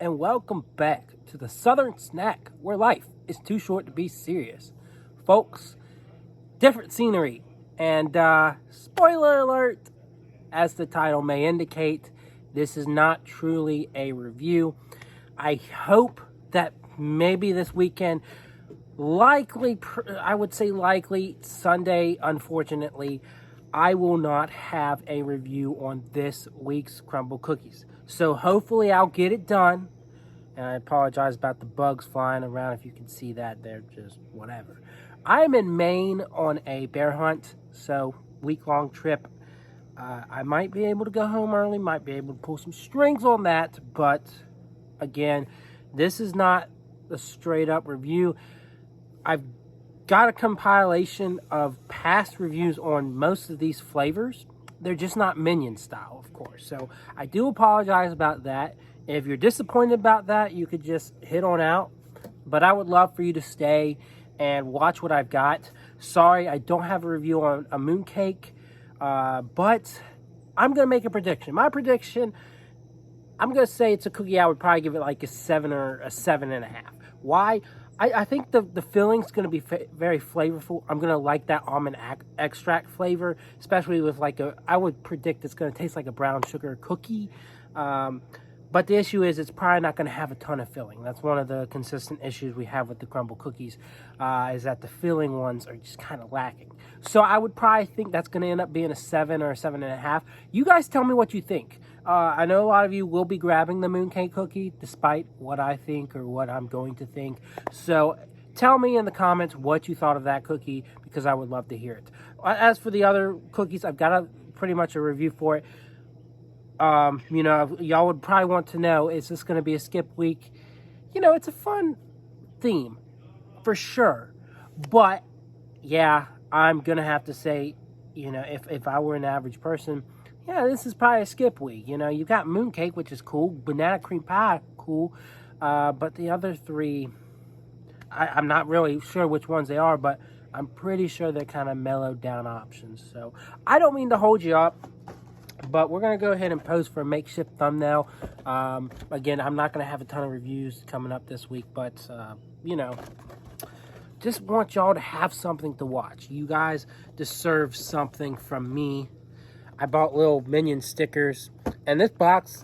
and welcome back to the Southern Snack, where life is too short to be serious. Folks, different scenery, and spoiler alert, as the title may indicate, this is not truly a review. I hope that maybe this weekend, I would say likely Sunday, unfortunately, I will not have a review on this week's Crumbl cookies. So hopefully I'll get it done. And I apologize about the bugs flying around. If you can see that, they're just whatever. I'm in Maine on a bear hunt, so week-long trip. I might be able to go home early, might be able to pull some strings on that. But again, this is not a straight-up review. I've got a compilation of past reviews on most of these flavors. They're just not Minion style, of course. So I do apologize about that. If you're disappointed about that, you could just hit on out. But I would love for you to stay and watch what I've got. Sorry, I don't have a review on a Mooncake. But I'm going to make a prediction. My prediction, I'm going to say it's a cookie. I would probably give it like a 7 or a 7.5. Why? I think the filling's going to be very flavorful. I'm going to like that almond extract flavor, especially with I would predict it's going to taste like a brown sugar cookie. But the issue is it's probably not going to have a ton of filling. That's one of the consistent issues we have with the Crumbl cookies, is that the filling ones are just kind of lacking. So I would probably think that's going to end up being a 7 or a 7.5. You guys tell me what you think. I know a lot of you will be grabbing the Mooncake cookie, despite what I think or what I'm going to think. So tell me in the comments what you thought of that cookie, because I would love to hear it. As for the other cookies, I've got pretty much a review for it. Y'all would probably want to know, is this going to be a skip week? It's a fun theme, for sure. But, yeah, I'm going to have to say, if I were an average person, yeah, this is probably a skip week. You've got Mooncake, which is cool. Banana cream pie, cool. But the other three, I'm not really sure which ones they are, but I'm pretty sure they're kind of mellowed down options. So I don't mean to hold you up, but we're going to go ahead and pose for a makeshift thumbnail. Again, I'm not going to have a ton of reviews coming up this week, but, just want y'all to have something to watch. You guys deserve something from me. I bought little Minion stickers, and this box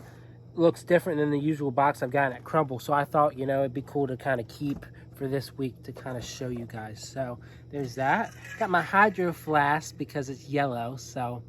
looks different than the usual box I've gotten at Crumbl, so I thought, it'd be cool to kind of keep for this week to kind of show you guys. So there's that. Got my hydro flask because it's yellow, so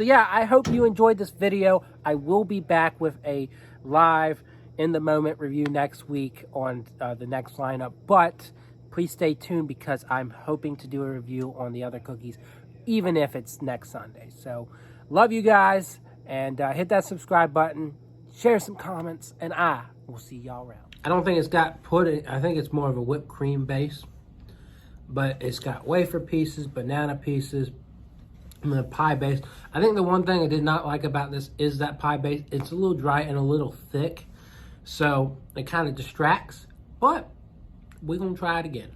yeah, I hope you enjoyed this video. I will be back with a live in-the-moment review next week on the next lineup, but please stay tuned because I'm hoping to do a review on the other cookies, even if it's next Sunday. So, love you guys, and hit that subscribe button, share some comments, and I will see y'all around. I don't think it's got pudding. I think it's more of a whipped cream base, but it's got wafer pieces, banana pieces, and the pie base. I think the one thing I did not like about this is that pie base. It's a little dry and a little thick, so it kind of distracts, but we're going to try it again.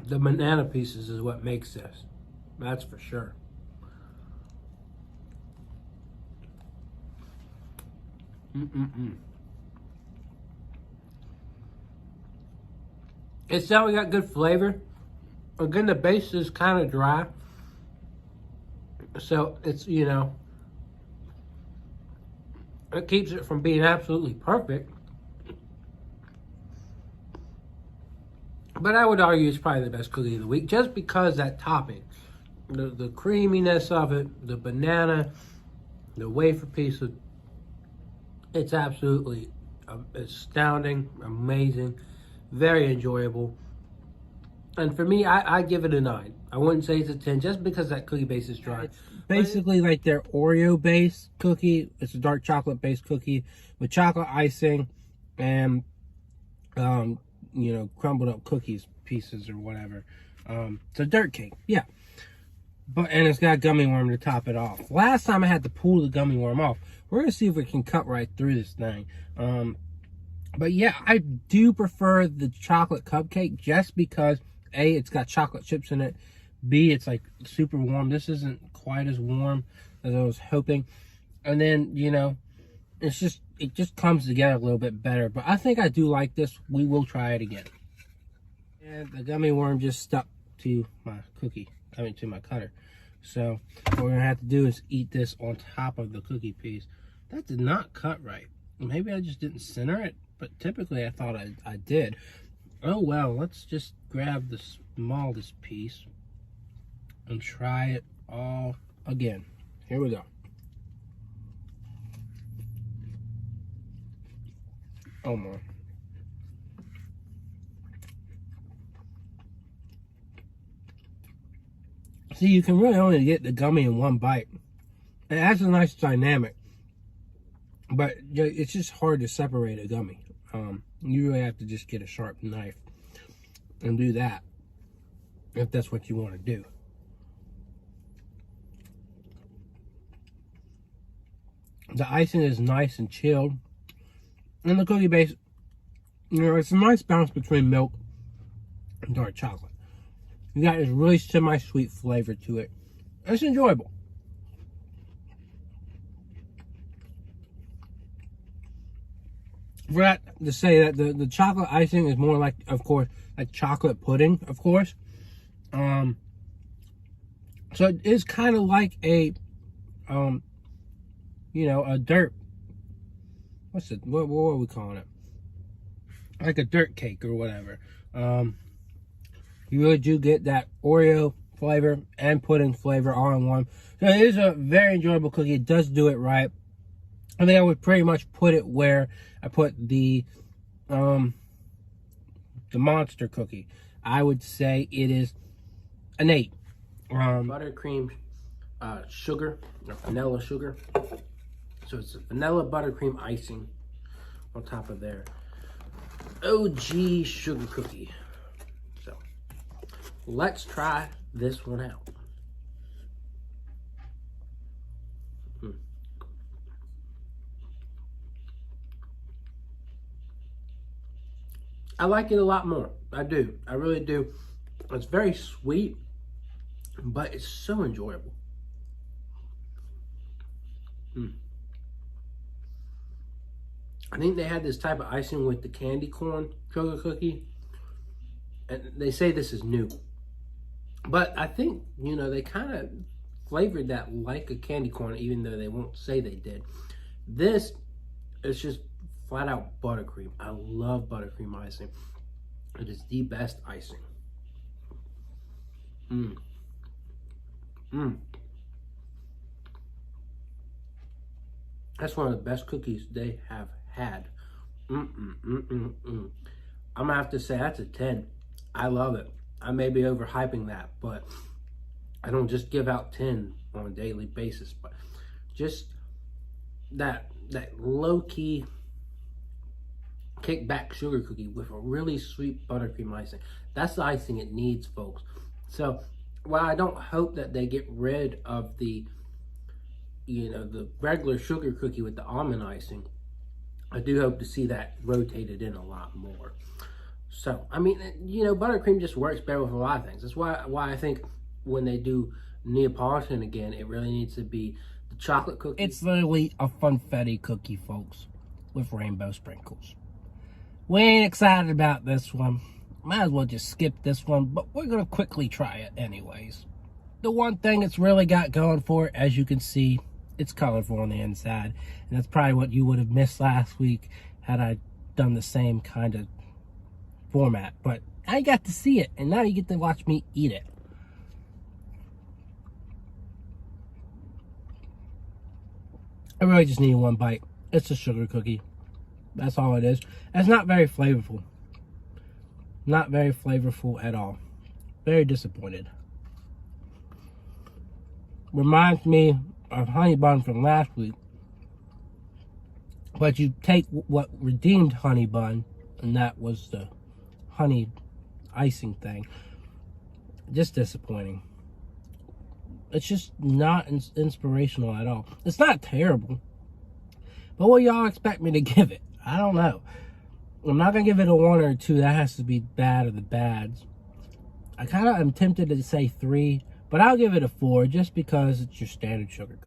The banana pieces is what makes this. That's for sure. It's definitely got good flavor. Again, the base is kind of dry. So it's, it keeps it from being absolutely perfect. But I would argue it's probably the best cookie of the week, just because that topping, the creaminess of it, the banana, the wafer pieces, it's absolutely astounding, amazing, very enjoyable. And for me, I give it a 9. I wouldn't say it's a 10 just because that cookie base is dry. It's basically like their Oreo base cookie. It's a dark chocolate based cookie with chocolate icing and, crumbled up cookies pieces or whatever. It's a dirt cake, yeah. And it's got gummy worm to top it off. Last time I had to pull the gummy worm off. We're going to see if we can cut right through this thing. But yeah, I do prefer the chocolate cupcake just because A, it's got chocolate chips in it. B, it's like super warm. This isn't quite as warm as I was hoping. And then, you know, it just comes together a little bit better. But I think I do like this. We will try it again. And the gummy worm just stuck to my cookie, to my cutter. So what we're gonna have to do is eat this on top of the cookie piece. That did not cut right. Maybe I just didn't center it, but typically I thought I did. Oh well, let's just grab the smallest piece and try it all again. Here we go. Oh my. See, you can really only get the gummy in one bite. It has a nice dynamic, but it's just hard to separate a gummy. You really have to just get a sharp knife and do that, if that's what you want to do. The icing is nice and chilled. And the cookie base, you know, it's a nice balance between milk and dark chocolate. You got this really semi-sweet flavor to it. It's enjoyable. For that to say that the chocolate icing is more like, of course, like chocolate pudding, of course. So it is kind of like a, you know, a dirt. What are we calling it? Like a dirt cake or whatever. You really do get that Oreo flavor and pudding flavor all in one. So it is a very enjoyable cookie. It does do it right. I think I would pretty much put it where I put the monster cookie. I would say it is an 8. Buttercream sugar, or vanilla sugar. So it's a vanilla buttercream icing on top of their OG sugar cookie. So let's try this one out. I like it a lot more. I do. I really do. It's very sweet, but it's so enjoyable. I think they had this type of icing with the candy corn sugar cookie. And they say this is new. But I think, you know, they kind of flavored that like a candy corn, even though they won't say they did. This is just flat out buttercream. I love buttercream icing. It is the best icing. That's one of the best cookies they have had. I'm gonna have to say that's a 10. I love it. I may be overhyping that, but I don't just give out 10 on a daily basis. But just that low-key kickback sugar cookie with a really sweet buttercream icing. That's the icing it needs, folks. So while I don't hope that they get rid of the, you know, the regular sugar cookie with the almond icing, I do hope to see that rotated in a lot more. So, I mean, you know, buttercream just works better with a lot of things. That's why I think when they do Neapolitan again, it really needs to be the chocolate cookie. It's literally a confetti cookie, folks, with rainbow sprinkles. We ain't excited about this one. Might as well just skip this one, but we're going to quickly try it anyways. The one thing it's really got going for it, as you can see, it's colorful on the inside. And that's probably what you would have missed last week had I done the same kind of format. But I got to see it, and now you get to watch me eat it. I really just need one bite. It's a sugar cookie. That's all it is. It's not very flavorful. Not very flavorful at all. Very disappointed. Reminds me of honey bun from last week. But you take what redeemed honey bun, and that was the honey icing thing. Just disappointing. It's just not inspirational at all. It's not terrible. But what y'all expect me to give it? I don't know. I'm not going to give it a 1 or a 2. That has to be bad of the bads. I kind of am tempted to say 3, but I'll give it a 4 just because it's your standard sugar.